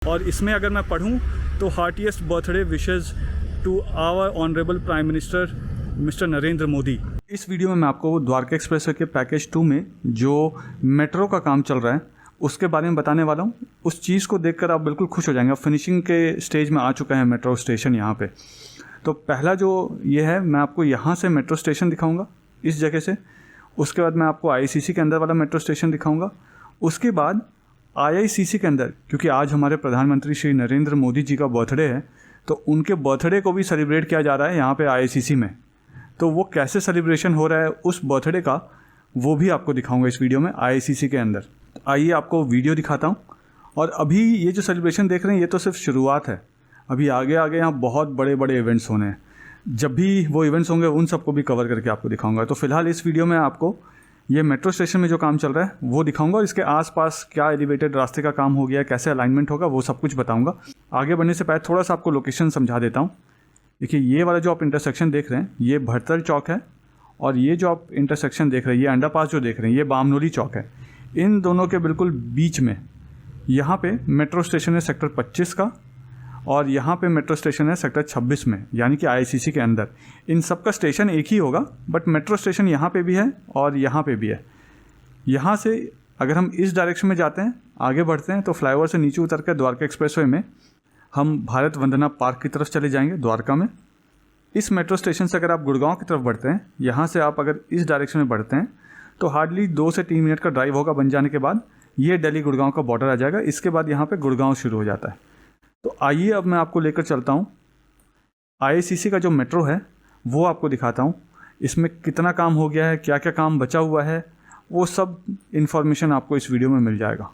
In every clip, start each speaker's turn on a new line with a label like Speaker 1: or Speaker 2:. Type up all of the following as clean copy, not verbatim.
Speaker 1: और इसमें अगर मैं पढ़ूँ तो heartiest birthday wishes to our honourable prime minister mister Narendra Modi. इस वीडियो में मैं आपको द्वारका एक्सप्रेसवे के पैकेज 2 में जो मेट्रो का काम चल रहा है उसके बारे में बताने वाला हूँ। उस चीज़ को देखकर आप बिल्कुल खुश हो जाएंगे। अब फिनिशिंग के स्टेज में आ चुका है मेट्रो स्टेशन यहाँ पे। तो पहला जो ये है, मैं आपको यहाँ से मेट्रो स्टेशन दिखाऊंगा इस जगह से। उसके बाद मैं आपको आईआईसीसी के अंदर वाला मेट्रो स्टेशन दिखाऊंगा। उसके बाद आईआईसीसी के अंदर, क्योंकि आज हमारे प्रधानमंत्री श्री नरेंद्र मोदी जी का बर्थडे है, तो उनके बर्थडे को भी सेलिब्रेट किया जा रहा है यहाँ पे आईआईसीसी में। तो वो कैसे सेलिब्रेशन हो रहा है उस बर्थडे का, वो भी आपको दिखाऊंगा इस वीडियो में आईआईसीसी के अंदर। आइए आपको वीडियो दिखाता हूँ। और अभी ये जो सेलिब्रेशन देख रहे हैं ये तो सिर्फ शुरुआत है। अभी आगे आगे यहाँ बहुत बड़े बड़े इवेंट्स होने हैं। जब भी वो इवेंट्स होंगे उन सबको भी कवर करके आपको दिखाऊंगा। तो फिलहाल इस वीडियो में आपको ये मेट्रो स्टेशन में जो काम चल रहा है वो दिखाऊंगा और इसके आसपास क्या एलिवेटेड रास्ते का काम हो गया है, कैसे अलाइनमेंट होगा, वो सब कुछ बताऊंगा। आगे बढ़ने से पहले थोड़ा सा आपको लोकेशन समझा देता हूँ। देखिए, ये वाला जो आप इंटरसेक्शन देख रहे हैं ये भड़तल चौक है, और ये जो आप इंटरसेक्शन देख रहे हैं, ये अंडरपास जो देख रहे हैं, ये बामनोली चौक है। इन दोनों के बिल्कुल बीच में यहाँ पे मेट्रो स्टेशन है सेक्टर 25 का, और यहाँ पे मेट्रो स्टेशन है सेक्टर 26 में, यानी कि आईआईसीसी के अंदर। इन सब का स्टेशन एक ही होगा, बट मेट्रो स्टेशन यहाँ पे भी है और यहाँ पे भी है। यहाँ से अगर हम इस डायरेक्शन में जाते हैं, आगे बढ़ते हैं, तो फ्लाईओवर से नीचे उतर कर द्वारका एक्सप्रेसवे में हम भारत वंदना पार्क की तरफ चले जाएंगे द्वारका में। इस मेट्रो स्टेशन से अगर आप गुड़गांव की तरफ बढ़ते हैं, यहाँ से आप अगर इस डायरेक्शन में बढ़ते हैं तो हार्डली 2 से 3 मिनट का ड्राइव होगा। बन जाने के बाद ये दिल्ली गुड़गांव का बॉर्डर आ जाएगा। इसके बाद यहाँ पे गुड़गांव शुरू हो जाता है। तो आइए अब मैं आपको लेकर चलता हूँ आईआईसीसी का जो मेट्रो है वो आपको दिखाता हूँ। इसमें कितना काम हो गया है, क्या क्या काम बचा हुआ है, वो सब इन्फॉर्मेशन आपको इस वीडियो में मिल जाएगा।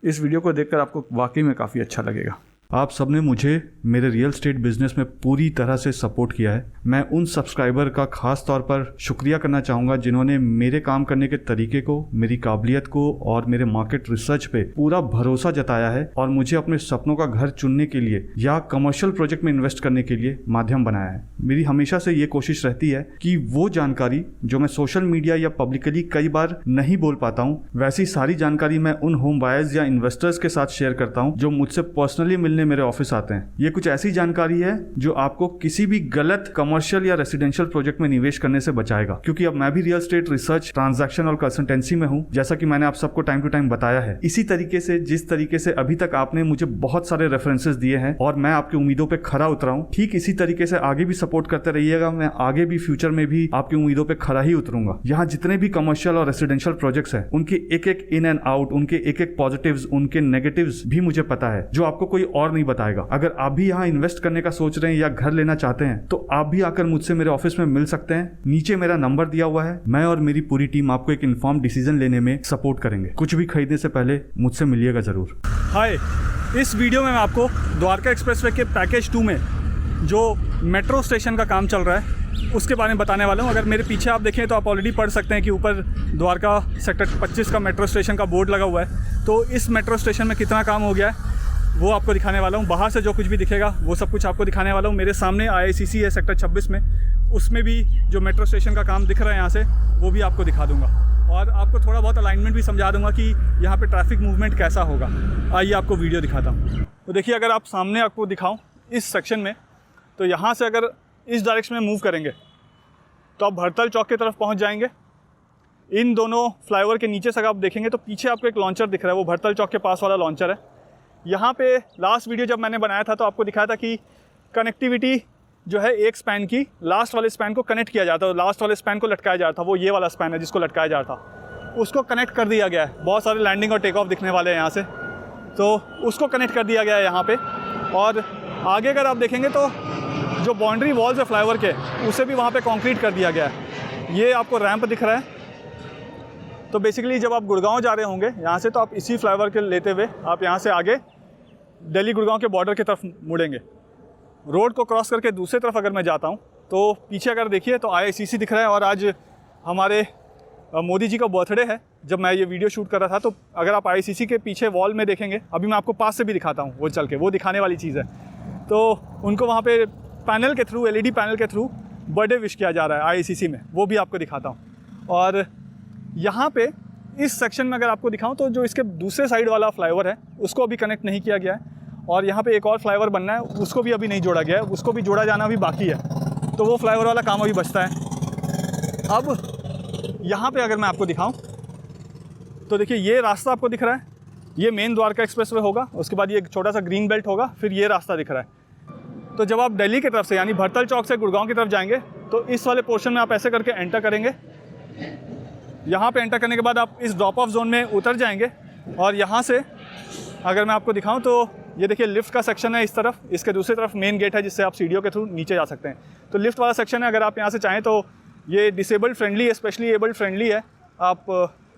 Speaker 1: इस वीडियो को देखकर आपको वाकई में काफ़ी अच्छा लगेगा। आप सबने मुझे मेरे रियल एस्टेट बिजनेस में पूरी तरह से सपोर्ट किया है। मैं उन सब्सक्राइबर का खास तौर पर शुक्रिया करना चाहूँगा जिन्होंने मेरे काम करने के तरीके को, मेरी काबिलियत को और मेरे मार्केट रिसर्च पे पूरा भरोसा जताया है और मुझे अपने सपनों का घर चुनने के लिए या कमर्शियल प्रोजेक्ट में इन्वेस्ट करने के लिए माध्यम बनाया है। मेरी हमेशा से ये कोशिश रहती है कि वो जानकारी जो मैं सोशल मीडिया या पब्लिकली कई बार नहीं बोल पाता हूँ, वैसी सारी जानकारी मैं उन होम बायर्स या इन्वेस्टर्स के साथ शेयर करता हूँ जो मुझसे पर्सनली मिलने मेरे ऑफिस आते हैं। ये कुछ ऐसी जानकारी है जो आपको किसी भी गलत कमर्शियल या रेसिडेंशियल प्रोजेक्ट में निवेश करने से बचाएगा, क्योंकि अब मैं भी रियल एस्टेट रिसर्च, ट्रांजैक्शन और कंसल्टेंसी में हूं, जैसा कि मैंने आप सबको टाइम टू टाइम बताया है। इसी तरीके से जिस तरीके से अभी तक आपने मुझे बहुत सारे रेफरेंसेस दिए हैं और मैं आपकी उम्मीदों पे खरा उतरा हूं, ठीक इसी तरीके से आगे भी सपोर्ट करते रहिएगा। मैं आगे भी फ्यूचर में भी आपकी उम्मीदों पे खरा ही उतरूंगा। यहाँ जितने भी कमर्शियल और रेसिडेंशियल प्रोजेक्ट्स हैं उनके एक एक इन एंड आउट, उनके एक एक पॉजिटिव्स, उनके नेगेटिव्स भी मुझे पता है, जो आपको कोई और नहीं बताएगा। अगर आप भी यहाँ इन्वेस्ट करने का सोच रहे हैं या घर लेना चाहते हैं तो आप भी आकर मुझसे मेरे ऑफिस में मिल सकते हैं। नीचे मेरा नंबर दिया हुआ है। मैं और मेरी पूरी टीम आपको एक इन्फॉर्म डिसीजन लेने में सपोर्ट करेंगे। कुछ भी खरीदने से पहले मुझसे मिलिएगा जरूर। हाय, इस वीडियो में मैं आपको द्वारका एक्सप्रेसवे के पैकेज 2 में जो मेट्रो स्टेशन का काम चल रहा है उसके बारे में बताने वाला हूँ। अगर मेरे पीछे आप देखें तो आप ऑलरेडी पढ़ सकते हैं कि ऊपर द्वारका सेक्टर 25 का मेट्रो स्टेशन का बोर्ड लगा हुआ है। तो इस मेट्रो स्टेशन में कितना काम हो गया है वो आपको दिखाने वाला हूँ। बाहर से जो कुछ भी दिखेगा वो सब कुछ आपको दिखाने वाला हूँ। मेरे सामने आईआईसीसी है सेक्टर 26 में, उसमें भी जो मेट्रो स्टेशन का काम दिख रहा है यहाँ से, वो भी आपको दिखा दूँगा और आपको थोड़ा बहुत अलाइनमेंट भी समझा दूँगा कि यहाँ पे ट्रैफिक मूवमेंट कैसा होगा। आइए आपको वीडियो दिखाता हूँ। तो देखिए, अगर आप सामने आपको दिखाऊँ इस सेक्शन में, तो यहाँ से अगर इस डायरेक्शन में मूव करेंगे तो आप भड़तल चौक की तरफ पहुँच जाएंगे। इन दोनों फ्लाईओवर के नीचे से अगर आप देखेंगे तो पीछे आपको एक लॉन्चर दिख रहा है, वो भड़तल चौक के पास वाला लॉन्चर है। यहाँ पे लास्ट वीडियो जब मैंने बनाया था तो आपको दिखाया था कि कनेक्टिविटी जो है एक स्पैन की लास्ट वाले स्पैन को कनेक्ट किया जाता है, लास्ट वाले स्पैन को लटकाया जाता था। वो ये वाला स्पैन है जिसको लटकाया जाता था, उसको कनेक्ट कर दिया गया है। बहुत सारे लैंडिंग और टेक ऑफ दिखने वाले हैं यहाँ से, तो उसको कनेक्ट कर दिया गया है यहाँ पे। और आगे अगर आप देखेंगे तो जो बाउंड्री वॉल्स है फ्लाईओवर के, उसे भी वहाँ पे कंक्रीट कर दिया गया है। ये आपको रैंप दिख रहा है। तो बेसिकली जब आप गुड़गांव जा रहे होंगे यहाँ से, तो आप इसी फ्लाईओवर के लेते हुए आप यहाँ से आगे दिल्ली गुड़गांव के बॉर्डर की तरफ मुड़ेंगे। रोड को क्रॉस करके दूसरी तरफ अगर मैं जाता हूँ तो पीछे अगर देखिए तो आईआईसीसी दिख रहा है। और आज हमारे मोदी जी का बर्थडे है जब मैं ये वीडियो शूट कर रहा था। तो अगर आप आईआईसीसी के पीछे वॉल में देखेंगे, अभी मैं आपको पास से भी दिखाता हूँ, वो चल के वो दिखाने वाली चीज़ है। तो उनको वहाँ पे पैनल के थ्रू, एलईडी पैनल के थ्रू बर्थडे विश किया जा रहा है आईआईसीसी में, वो भी आपको दिखाता हूँ। और यहाँ पे इस सेक्शन में अगर आपको दिखाऊं तो जो इसके दूसरे साइड वाला फ्लाईओवर है उसको अभी कनेक्ट नहीं किया गया है। और यहाँ पे एक और फ्लाईओवर बनना है, उसको भी अभी नहीं जोड़ा गया है, उसको भी जोड़ा जाना अभी बाकी है, तो वो फ्लाईओवर वाला काम अभी बचता है। अब यहाँ पे अगर मैं आपको दिखाऊं तो देखिए ये रास्ता आपको दिख रहा है, ये मेन द्वारका एक्सप्रेसवे होगा, उसके बाद ये एक छोटा सा ग्रीन बेल्ट होगा, फिर ये रास्ता दिख रहा है। तो जब आप दिल्ली की तरफ से यानी भरतल चौक से गुड़गांव की तरफ जाएंगे तो इस वाले पोर्शन में आप ऐसे करके एंटर करेंगे। यहाँ पे एंटर करने के बाद आप इस ड्रॉप ऑफ जोन में उतर जाएंगे और यहाँ से अगर मैं आपको दिखाऊं तो ये देखिए लिफ्ट का सेक्शन है इस तरफ, इसके दूसरी तरफ मेन गेट है जिससे आप सीढ़ियों के थ्रू नीचे जा सकते हैं। तो लिफ्ट वाला सेक्शन है, अगर आप यहाँ से चाहें तो ये डिसेबल्ड फ्रेंडली है, स्पेशली एबल्ड फ्रेंडली है, आप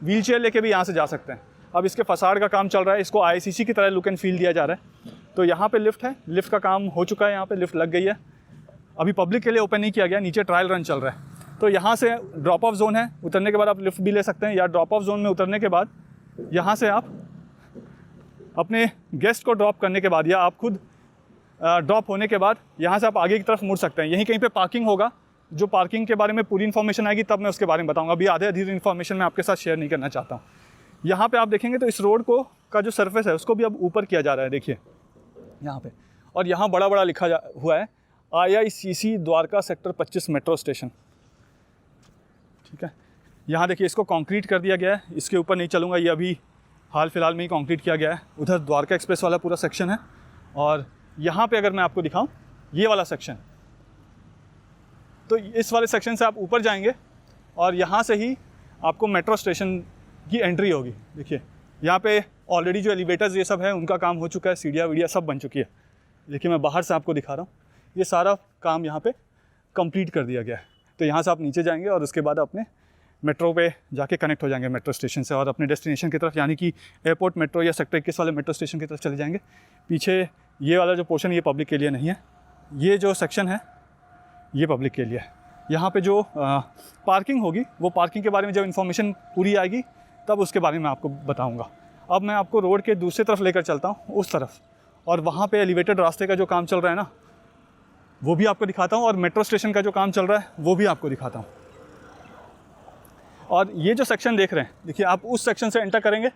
Speaker 1: व्हील चेयर लेके भी यहाँ से जा सकते हैं। अब इसके फसाड का काम चल रहा है, इसको ICC की तरह लुक एंड फील दिया जा रहा है। तो यहाँ पे लिफ्ट है, लिफ्ट का काम हो चुका है, यहाँ पे लिफ्ट लग गई है, अभी पब्लिक के लिए ओपन नहीं किया गया, नीचे ट्रायल रन चल रहा है। तो यहाँ से ड्रॉप ऑफ जोन है, उतरने के बाद आप लिफ्ट भी ले सकते हैं, या ड्रॉप ऑफ जोन में उतरने के बाद यहाँ से आप अपने गेस्ट को ड्रॉप करने के बाद या आप खुद ड्रॉप होने के बाद यहाँ से आप आगे की तरफ मुड़ सकते हैं। यहीं कहीं पे पार्किंग होगा, जो पार्किंग के बारे में पूरी इन्फॉर्मेशन आएगी तब मैं उसके बारे में बताऊँगा, अभी आधे अधूरी इन्फॉर्मेशन मैं आपके साथ शेयर नहीं करना चाहता हूँ। यहाँ पे आप देखेंगे तो इस रोड को का जो सरफेस है उसको भी अब ऊपर किया जा रहा है, देखिए यहाँ पे, और यहाँ बड़ा बड़ा लिखा हुआ है IICC Dwarka sector 25 metro station. ठीक है, यहाँ देखिए इसको कंक्रीट कर दिया गया है, इसके ऊपर नहीं चलूँगा, ये अभी हाल फिलहाल में ही कंक्रीट किया गया है। उधर द्वारका एक्सप्रेस वाला पूरा सेक्शन है, और यहाँ पे अगर मैं आपको दिखाऊं ये वाला सेक्शन, तो इस वाले सेक्शन से आप ऊपर जाएंगे और यहाँ से ही आपको मेट्रो स्टेशन की एंट्री होगी। देखिए यहाँ पे ऑलरेडी जो एलिवेटर्स ये सब है उनका काम हो चुका है, सीढ़ियाँ वीडिया सब बन चुकी है। देखिए मैं बाहर से आपको दिखा रहा हूँ, ये सारा काम यहाँ पे कंप्लीट कर दिया गया है। तो यहाँ से आप नीचे जाएंगे और उसके बाद अपने मेट्रो पे जाके कनेक्ट हो जाएंगे मेट्रो स्टेशन से, और अपने डेस्टिनेशन की तरफ यानी कि एयरपोर्ट मेट्रो या सेक्टर 21 वाले मेट्रो स्टेशन की तरफ चले जाएंगे। पीछे ये वाला जो पोर्शन ये पब्लिक के लिए नहीं है, ये जो सेक्शन है ये पब्लिक के लिए है। यहाँ पे जो पार्किंग होगी वो पार्किंग के बारे में जब इन्फॉर्मेशन पूरी आएगी तब उसके बारे में आपको बताऊँगा। अब मैं आपको रोड के दूसरी तरफ लेकर चलता हूँ, उस तरफ, और वहाँ पे एलिवेटेड रास्ते का जो काम चल रहा है ना वो भी आपको दिखाता हूँ, और मेट्रो स्टेशन का जो काम चल रहा है वो भी आपको दिखाता हूँ। और ये जो सेक्शन देख रहे हैं, देखिए आप उस सेक्शन से एंटर करेंगे,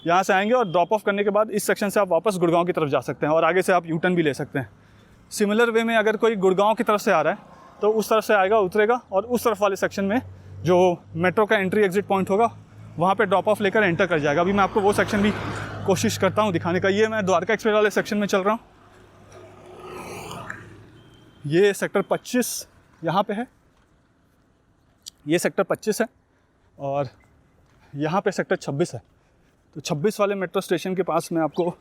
Speaker 1: यहाँ से आएंगे और ड्रॉप ऑफ करने के बाद इस सेक्शन से आप वापस गुड़गांव की तरफ जा सकते हैं, और आगे से आप यू टर्न भी ले सकते हैं। सिमिलर वे में अगर कोई गुड़गांव की तरफ से आ रहा है तो उस तरफ से आएगा, उतरेगा, और उस तरफ वाले सेक्शन में जो मेट्रो का एंट्री एग्जिट पॉइंट होगा वहाँ पे ड्रॉप ऑफ लेकर एंटर कर जाएगा। अभी मैं आपको वो सेक्शन भी कोशिश करता हूँ दिखाने का। ये मैं द्वारका एक्सप्रेस वाले सेक्शन में चल रहा हूँ, ये सेक्टर 25 यहाँ पे है, ये सेक्टर 25 है, और यहाँ पे सेक्टर 26 है। तो 26 वाले मेट्रो स्टेशन के पास मैं आपको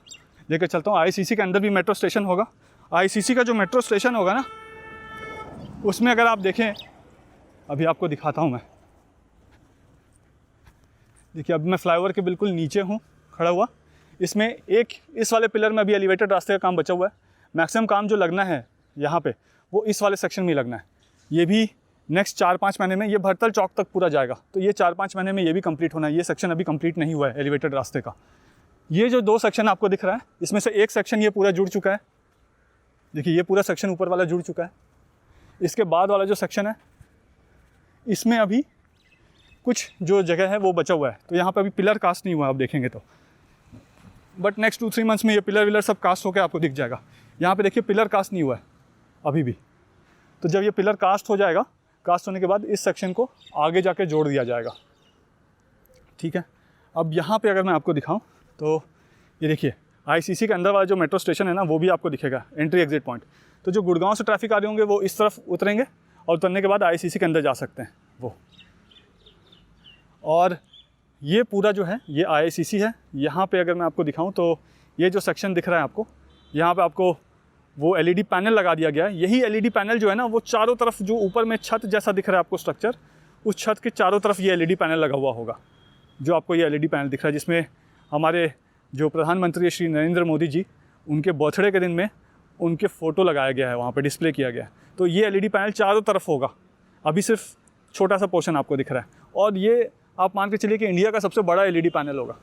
Speaker 1: लेकर चलता हूँ। ICC के अंदर भी मेट्रो स्टेशन होगा। ICC का जो मेट्रो स्टेशन होगा ना, उसमें अगर आप देखें, अभी आपको दिखाता हूँ मैं। देखिए अब मैं फ्लाईओवर के बिल्कुल नीचे हूँ खड़ा हुआ। इसमें एक इस वाले पिलर में अभी एलिवेटेड रास्ते का काम बचा हुआ है। मैक्सिमम काम जो लगना है यहाँ पे वो इस वाले सेक्शन में ही लगना है। ये भी नेक्स्ट 4-5 महीने में ये भरतल चौक तक पूरा जाएगा, तो ये 4-5 महीने में ये भी कंप्लीट होना है। ये सेक्शन अभी कंप्लीट नहीं हुआ है एलिवेटेड रास्ते का। ये जो 2 सेक्शन आपको दिख रहा है, इसमें से एक सेक्शन ये पूरा जुड़ चुका है। देखिए ये पूरा सेक्शन ऊपर वाला जुड़ चुका है। इसके बाद वाला जो सेक्शन है इसमें अभी कुछ जो जगह है वो बचा हुआ है, तो यहाँ पर अभी पिलर कास्ट नहीं हुआ आप देखेंगे तो, बट नेक्स्ट 2-3 मंथ्स में ये पिलर विलर सब कास्ट होकर आपको दिख जाएगा। यहाँ पे देखिए पिलर कास्ट नहीं हुआ है अभी भी, तो जब ये पिलर कास्ट हो जाएगा, कास्ट होने के बाद इस सेक्शन को आगे जाके जोड़ दिया जाएगा। ठीक है, अब यहाँ पे अगर मैं आपको दिखाऊं तो ये देखिए ICC के अंदर वाला जो मेट्रो स्टेशन है ना वो भी आपको दिखेगा, एंट्री एग्जिट पॉइंट। तो जो गुड़गांव से ट्रैफिक आ रहे होंगे वो इस तरफ उतरेंगे और उतरने के बाद ICC के अंदर जा सकते हैं वो। और ये पूरा जो है ये IICC है। यहाँ पे अगर मैं आपको दिखाऊं तो ये जो सेक्शन दिख रहा है आपको, यहाँ पे आपको वो LED पैनल लगा दिया गया है। यही LED पैनल जो है ना वो चारों तरफ, जो ऊपर में छत जैसा दिख रहा है आपको स्ट्रक्चर, उस छत के चारों तरफ ये LED पैनल लगा हुआ होगा। जो आपको ये LED पैनल दिख रहा है जिसमें हमारे जो प्रधानमंत्री श्री नरेंद्र मोदी जी, उनके बर्थडे के दिन में उनके फ़ोटो लगाया गया है, वहाँ पर डिस्प्ले किया गया है। तो ये LED पैनल चारों तरफ होगा, अभी सिर्फ छोटा सा पोर्शन आपको दिख रहा है। और ये आप मान के चलिए कि इंडिया का सबसे बड़ा LED पैनल होगा।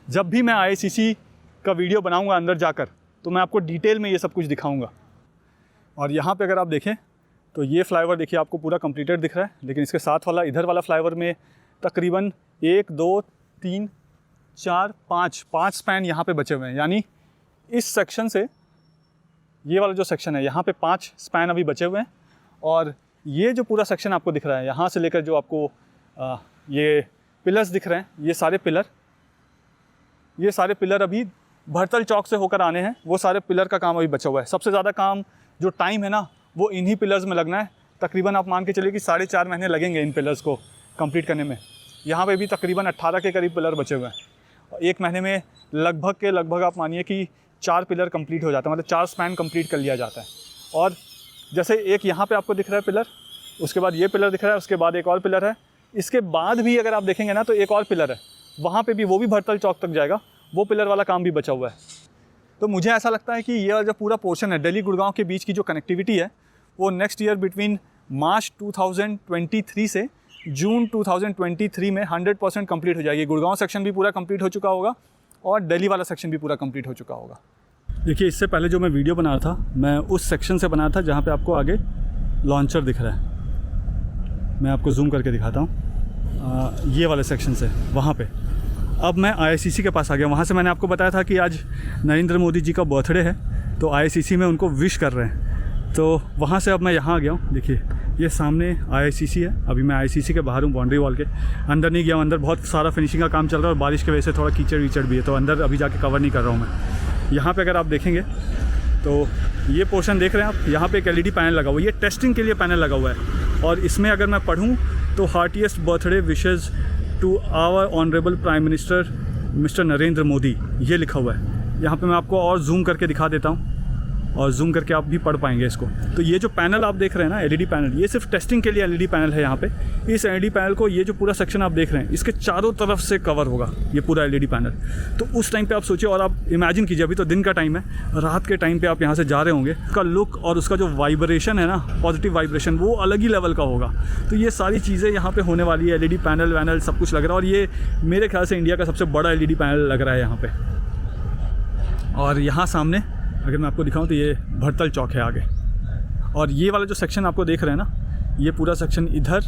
Speaker 1: जब भी मैं IICC का वीडियो बनाऊंगा अंदर जाकर तो मैं आपको डिटेल में ये सब कुछ दिखाऊंगा। और यहाँ पे अगर आप देखें तो ये फ्लाईओवर देखिए आपको पूरा कंप्लीटेड दिख रहा है, लेकिन इसके साथ वाला इधर वाला फ्लाईओवर में तकरीबन 1, 2, 3, 4, 5 स्पैन यहाँ पे बचे हुए हैं। यानी इस सेक्शन से ये वाला जो सेक्शन है यहाँ पे 5 स्पैन अभी बचे हुए हैं। और ये जो पूरा सेक्शन आपको दिख रहा है यहाँ से लेकर जो आपको ये पिलर्स दिख रहे हैं, ये सारे पिलर अभी भरतल चौक से होकर आने हैं। वो सारे पिलर का काम अभी बचा हुआ है। सबसे ज़्यादा काम जो टाइम है ना वो इन्हीं पिलर्स में लगना है। तकरीबन आप मान के चलिए कि 4.5 महीने लगेंगे इन पिलर्स को कंप्लीट करने में। यहाँ पे भी तकरीबन 18 के करीब पिलर बचे हुए हैं। 1 महीने में लगभग आप मानिए कि 4 पिलर कंप्लीट हो जाता है, मतलब 4 स्पैन कंप्लीट कर लिया जाता है। और जैसे एक यहाँ पे आपको दिख रहा है पिलर, उसके बाद ये पिलर दिख रहा है, उसके बाद एक और पिलर है, इसके बाद भी अगर आप देखेंगे ना तो एक और पिलर है, वहाँ पे भी वो भी भरतल चौक तक जाएगा, वो पिलर वाला काम भी बचा हुआ है। तो मुझे ऐसा लगता है कि ये जो पूरा पोर्शन है दिल्ली गुड़गांव के बीच की जो कनेक्टिविटी है वो नेक्स्ट ईयर बिटवीन मार्च 2023 से जून 2023 में 100% कंप्लीट हो जाएगी। गुड़गांव सेक्शन भी पूरा कंप्लीट हो चुका होगा और दिल्ली वाला सेक्शन भी पूरा कंप्लीट हो चुका होगा। देखिए, इससे पहले जो मैं वीडियो बना रहा था मैं उस सेक्शन से बना था जहाँ पे आपको आगे लॉन्चर दिख रहा है। मैं आपको जूम करके दिखाता हूँ, ये वाले सेक्शन से वहाँ पे। अब मैं IICC के पास आ गया। वहाँ से मैंने आपको बताया था कि आज नरेंद्र मोदी जी का बर्थडे है, तो IICC में उनको विश कर रहे हैं। तो वहाँ से अब मैं यहाँ आ गया हूँ। देखिए, ये सामने IICC है। अभी मैं IICC के बाहर हूँ, बाउंड्री वॉल के अंदर नहीं गया हूँ। अंदर बहुत सारा फिनिशिंग का काम चल रहा है और बारिश की वजह से थोड़ा कीचड़ वीचड़ भी है, तो अंदर अभी जाके कवर नहीं कर रहा हूँ मैं। यहाँ पे अगर आप देखेंगे तो ये पोर्शन देख रहे हैं आप, यहाँ पे एक LED पैनल लगा हुआ है। ये टेस्टिंग के लिए पैनल लगा हुआ है। और इसमें अगर मैं पढ़ूँ तो heartiest birthday wishes to our honourable prime minister mister Narendra Modi, ये लिखा हुआ है। यहाँ पे मैं आपको और जूम करके दिखा देता हूँ और जूम करके आप भी पढ़ पाएंगे इसको। तो ये जो पैनल आप देख रहे हैं ना, LED पैनल, ये सिर्फ टेस्टिंग के लिए LED पैनल है यहाँ पे। इस LED पैनल को, ये जो पूरा सेक्शन आप देख रहे हैं, इसके चारों तरफ से कवर होगा ये पूरा LED पैनल। तो उस टाइम पे आप सोचिए, और आप इमेजिन कीजिए, अभी तो दिन का टाइम है, रात के टाइम पे आप यहाँ से जा रहे होंगे, उसका लुक और उसका जो वाइब्रेशन है ना, पॉजिटिव वाइब्रेशन, वो अलग ही लेवल का होगा। तो ये सारी चीज़ें यहाँ पर होने वाली है। LED पैनल वैनल सब कुछ लग रहा है। और ये मेरे ख्याल से इंडिया का सबसे बड़ा LED पैनल लग रहा है यहाँ पर। और यहाँ सामने अगर मैं आपको दिखाऊं तो ये भरतल चौक है आगे। और ये वाला जो सेक्शन आपको देख रहे हैं ना, ये पूरा सेक्शन इधर,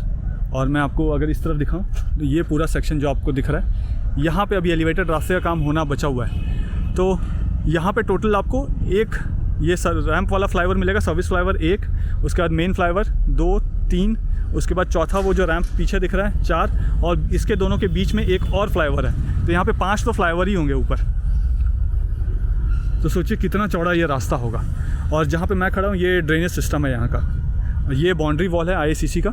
Speaker 1: और मैं आपको अगर इस तरफ दिखाऊं तो ये पूरा सेक्शन जो आपको दिख रहा है, यहाँ पे अभी एलिवेटेड रास्ते का काम होना बचा हुआ है। तो यहाँ पे टोटल आपको एक ये रैंप वाला फ्लाईओवर मिलेगा, सर्विस फ्लाईओवर 1, उसके बाद मेन फ्लाईओवर 2, 3, उसके बाद चौथा वो जो रैंप पीछे दिख रहा है 4, और इसके दोनों के बीच में एक और फ्लाईओवर है। तो यहाँ पे 5 तो फ्लाईओवर ही होंगे ऊपर। तो सोचिए कितना चौड़ा ये रास्ता होगा। और जहाँ पे मैं खड़ा हूँ ये ड्रेनेज सिस्टम है यहाँ का। ये बाउंड्री वॉल है IICC का।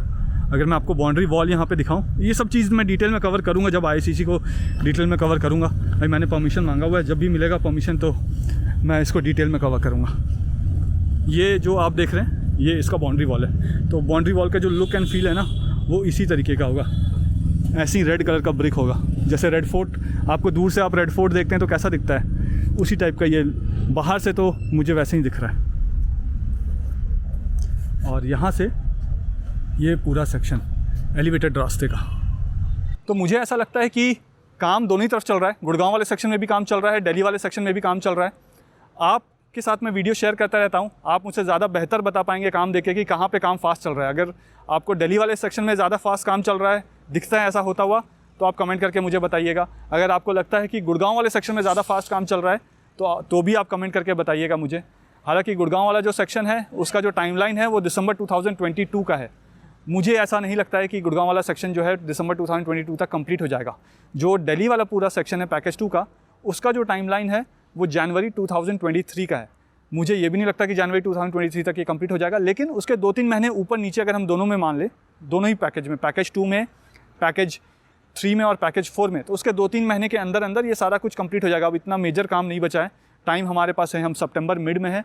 Speaker 1: अगर मैं आपको बाउंड्री वॉल यहाँ पे दिखाऊँ, ये सब चीज़ मैं डिटेल में कवर करूँगा जब IICC को डिटेल में कवर करूँगा। भाई मैंने परमिशन मांगा हुआ है, जब भी मिलेगा परमिशन तो मैं इसको डिटेल में कवर करूँगा। ये जो आप देख रहे हैं ये इसका बाउंड्री वॉल है। तो बाउंड्री वॉल का जो लुक एंड फील है ना वो इसी तरीके का होगा। ऐसी रेड कलर का ब्रिक होगा, जैसे रेड फोर्ट, आपको दूर से आप रेड फोर्ट देखते हैं तो कैसा दिखता है, उसी टाइप का ये बाहर से तो मुझे वैसे ही दिख रहा है। और यहाँ से ये पूरा सेक्शन एलिवेटेड रास्ते का। तो मुझे ऐसा लगता है कि काम दोनों ही तरफ चल रहा है। गुड़गांव वाले सेक्शन में भी काम चल रहा है, दिल्ली वाले सेक्शन में भी काम चल रहा है। आपके साथ मैं वीडियो शेयर करता रहता हूँ, आप मुझसे ज़्यादा बेहतर बता पाएंगे काम देखे कि कहाँ पे काम फास्ट चल रहा है। अगर आपको दिल्ली वाले सेक्शन में ज़्यादा फास्ट काम चल रहा है, दिखता है ऐसा होता हुआ, तो आप कमेंट करके मुझे बताइएगा। अगर आपको लगता है कि गुड़गांव वाले सेक्शन में ज़्यादा फास्ट काम चल रहा है तो भी आप कमेंट करके बताइएगा मुझे। हालांकि गुड़गांव वाला जो सेक्शन है उसका जो टाइमलाइन है वो दिसंबर 2022 का है। मुझे ऐसा नहीं लगता है कि गुड़गांव वाला सेक्शन जो है दिसंबर 2022 तक कंप्लीट हो जाएगा। जो दिल्ली वाला पूरा सेक्शन है पैकेज 2 का, उसका जो टाइमलाइन है वो जनवरी 2023 का है। मुझे ये भी नहीं लगता कि जनवरी 2023 तक ये कंप्लीट हो जाएगा, लेकिन उसके 2-3 महीने ऊपर नीचे अगर हम दोनों में मान ले, दोनों ही पैकेज में, पैकेज 2 में, पैकेज 3 में और पैकेज 4 में, तो उसके 2-3 महीने के अंदर अंदर ये सारा कुछ कंप्लीट हो जाएगा। अब इतना मेजर काम नहीं बचा है, टाइम हमारे पास है, हम सितंबर मिड में है,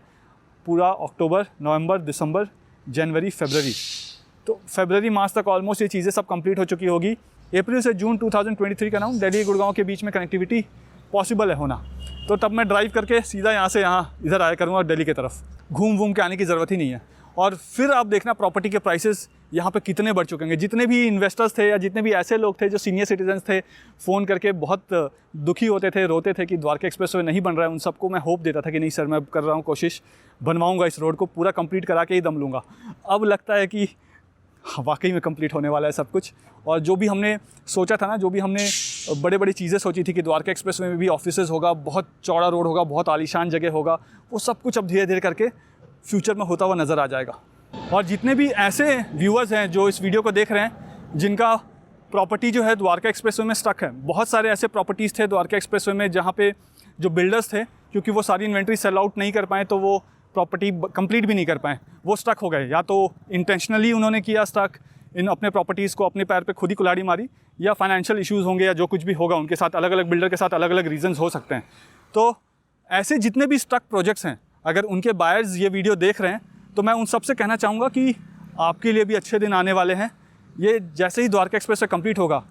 Speaker 1: पूरा अक्टूबर, नवंबर, दिसंबर, जनवरी, फरवरी, तो फरवरी मार्च तक ऑलमोस्ट ये चीज़ें सब कंप्लीट हो चुकी होगी। अप्रैल से जून 2023 का नाम दिल्ली गुड़गांव के बीच में कनेक्टिविटी पॉसिबल है होना। तो तब मैं ड्राइव करके सीधा यहाँ से यहाँ इधर आया करूँगा, दिल्ली की तरफ घूम घूम के आने की ज़रूरत ही नहीं है। और फिर आप देखना प्रॉपर्टी के प्राइसेस यहाँ पे कितने बढ़ चुके हैं। जितने भी इन्वेस्टर्स थे या जितने भी ऐसे लोग थे जो सीनियर सिटीजन्स थे, फ़ोन करके बहुत दुखी होते थे, रोते थे कि द्वारका एक्सप्रेसवे नहीं बन रहा है, उन सबको मैं होप देता था कि नहीं सर, मैं कर रहा हूँ कोशिश, बनवाऊँगा, इस रोड को पूरा कंप्लीट करा के ही दम लूँगा। अब लगता है कि वाकई में कंप्लीट होने वाला है सब कुछ। और जो भी हमने सोचा था ना, जो भी हमने बड़े बड़ी चीज़ें सोची थी कि द्वारका एक्सप्रेसवे में भी ऑफिसेज होगा, बहुत चौड़ा रोड होगा, बहुत आलीशान जगह होगा, वो सब कुछ अब धीरे धीरे करके फ्यूचर में होता हुआ नज़र आ जाएगा। और जितने भी ऐसे व्यूअर्स हैं जो इस वीडियो को देख रहे हैं जिनका प्रॉपर्टी जो है द्वारका एक्सप्रेसवे में स्टक है, बहुत सारे ऐसे प्रॉपर्टीज़ थे द्वारका एक्सप्रेसवे में जहाँ पे जो बिल्डर्स थे, क्योंकि वो सारी इन्वेंट्री सेल आउट नहीं कर पाए तो वो प्रॉपर्टी कंप्लीट भी नहीं कर पाए, वो स्टक हो गए। या तो इंटेंशनली उन्होंने किया स्टक, इन अपने प्रॉपर्टीज़ को अपने पैर पे खुद ही कुल्हाड़ी मारी, या फाइनेंशियल इश्यूज़ होंगे, या जो कुछ भी होगा उनके साथ, अलग अलग बिल्डर के साथ अलग अलग रीजंस हो सकते हैं। तो ऐसे जितने भी स्टक प्रोजेक्ट्स हैं, अगर उनके बायर्स ये वीडियो देख रहे हैं तो मैं उन सब से कहना चाहूँगा कि आपके लिए भी अच्छे दिन आने वाले हैं। ये जैसे ही द्वारका एक्सप्रेसवे कंप्लीट होगा,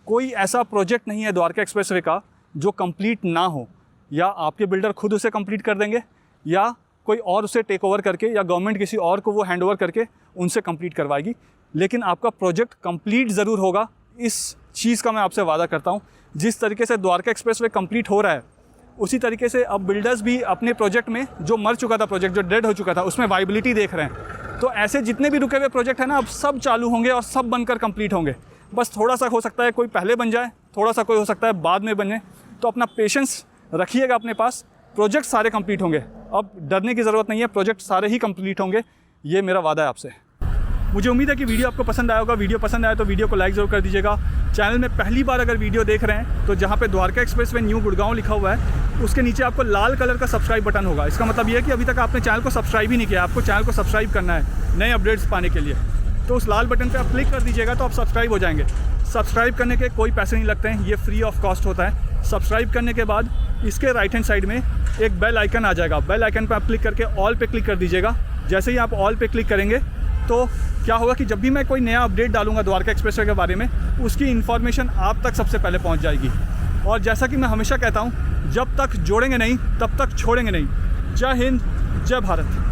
Speaker 1: कोई ऐसा प्रोजेक्ट नहीं है द्वारका एक्सप्रेसवे का जो कंप्लीट ना हो। या आपके बिल्डर खुद उसे कंप्लीट कर देंगे, या कोई और उसे टेक ओवर करके, या गवर्नमेंट किसी और को वो हैंड ओवर करके उनसे कंप्लीट करवाएगी, लेकिन आपका प्रोजेक्ट कंप्लीट ज़रूर होगा। इस चीज़ का मैं आपसे वादा करता हूँ। जिस तरीके से द्वारका एक्सप्रेसवे कंप्लीट हो रहा है, उसी तरीके से अब बिल्डर्स भी अपने प्रोजेक्ट में, जो मर चुका था प्रोजेक्ट, जो डेड हो चुका था, उसमें वाइबिलिटी देख रहे हैं। तो ऐसे जितने भी रुके हुए प्रोजेक्ट हैं ना, अब सब चालू होंगे और सब बनकर कंप्लीट होंगे। बस थोड़ा सा हो सकता है कोई पहले बन जाए, थोड़ा सा कोई हो सकता है बाद में बने। तो अपना पेशेंस रखिएगा अपने पास, प्रोजेक्ट सारे कंप्लीट होंगे। अब डरने की ज़रूरत नहीं है, प्रोजेक्ट सारे ही कंप्लीट होंगे, ये मेरा वादा है आपसे। मुझे उम्मीद है कि वीडियो आपको पसंद आया होगा। वीडियो पसंद आया तो वीडियो को लाइक ज़रूर कर दीजिएगा। चैनल में पहली बार अगर वीडियो देख रहे हैं तो जहाँ पे द्वारका एक्सप्रेसवे न्यू गुड़गांव लिखा हुआ है, उसके नीचे आपको लाल कलर का सब्सक्राइब बटन होगा। इसका मतलब ये है कि अभी तक आपने चैनल को सब्सक्राइब ही नहीं किया, आपको चैनल को सब्सक्राइब करना है नए अपडेट्स पाने के लिए। तो उस लाल बटन पर आप क्लिक कर दीजिएगा तो आप सब्सक्राइब हो जाएंगे। सब्सक्राइब करने के कोई पैसे नहीं लगते हैं, ये फ्री ऑफ कॉस्ट होता है। सब्सक्राइब करने के बाद इसके राइट हैंड साइड में एक बेल आइकन आ जाएगा, बेल आइकन पर आप क्लिक करके ऑल पे क्लिक कर दीजिएगा। जैसे ही आप ऑल पे क्लिक करेंगे तो क्या होगा कि जब भी मैं कोई नया अपडेट डालूंगा द्वारका एक्सप्रेसवे के बारे में, उसकी इन्फॉर्मेशन आप तक सबसे पहले पहुंच जाएगी। और जैसा कि मैं हमेशा कहता हूं, जब तक जोड़ेंगे नहीं तब तक छोड़ेंगे नहीं। जय हिंद, जय भारत।